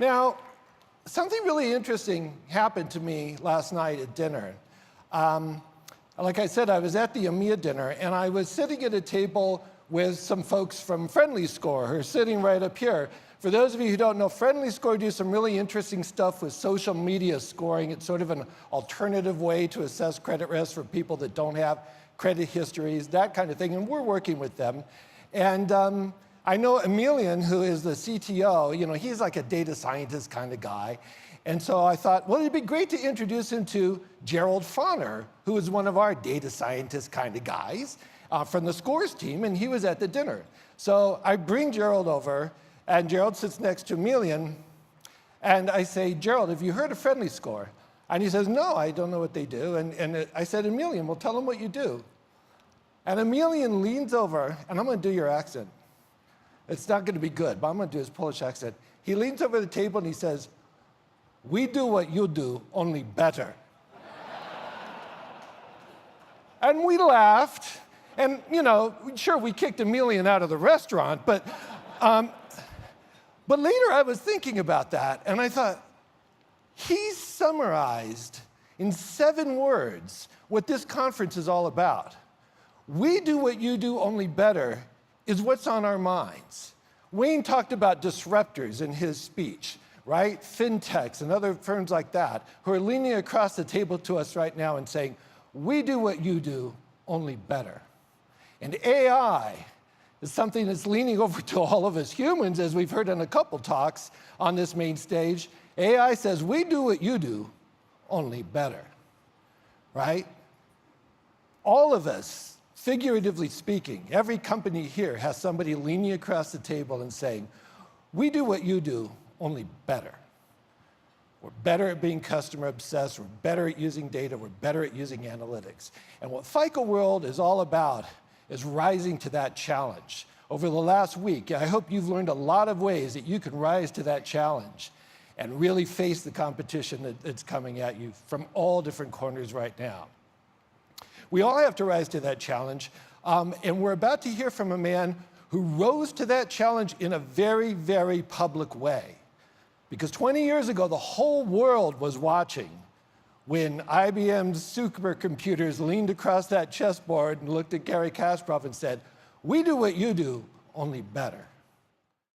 Now, something really interesting happened to me last night at dinner. Like I said, I was at the EMEA dinner, and I was sitting at a table with some folks from Friendly Score who are sitting right up here. For those of you who don't know, Friendly Score do some really interesting stuff with social media scoring. It's sort of an alternative way to assess credit risk for people that don't have credit histories, that kind of thing, and we're working with them. And I know Emilian, who is the CTO, he's like a data scientist kind of guy. And so I thought, well, it'd be great to introduce him to Gerald Fauner, who is one of our data scientist kind of guys from the Scores team, and he was at the dinner. So I bring Gerald over, and Gerald sits next to Emilian, and I say, Gerald, have you heard of Friendly Score? And he says, no, I don't know what they do. And I said, Emilian, well, tell him what you do. And Emilian leans over, and I'm going to do your accent. It's not going to be good, but I'm going to do his Polish accent. He leans over the table and he says, we do what you do, only better. And we laughed, and sure, we kicked Emilian out of the restaurant, but later I was thinking about that, and I thought, he summarized in 7 words what this conference is all about. We do what you do, only better is what's on our minds. Wayne talked about disruptors in his speech, right? Fintechs and other firms like that who are leaning across the table to us right now and saying, we do what you do, only better. And AI is something that's leaning over to all of us humans, as we've heard in a couple talks on this main stage. AI says, we do what you do, only better, right? All of us, figuratively speaking, every company here has somebody leaning across the table and saying, we do what you do, only better. We're better at being customer obsessed, we're better at using data, we're better at using analytics. And what FICO World is all about is rising to that challenge. Over the last week, I hope you've learned a lot of ways that you can rise to that challenge and really face the competition that's coming at you from all different corners right now. We all have to rise to that challenge, and we're about to hear from a man who rose to that challenge in a very, very public way. Because 20 years ago, the whole world was watching when IBM's supercomputers leaned across that chessboard and looked at Garry Kasparov and said, we do what you do, only better.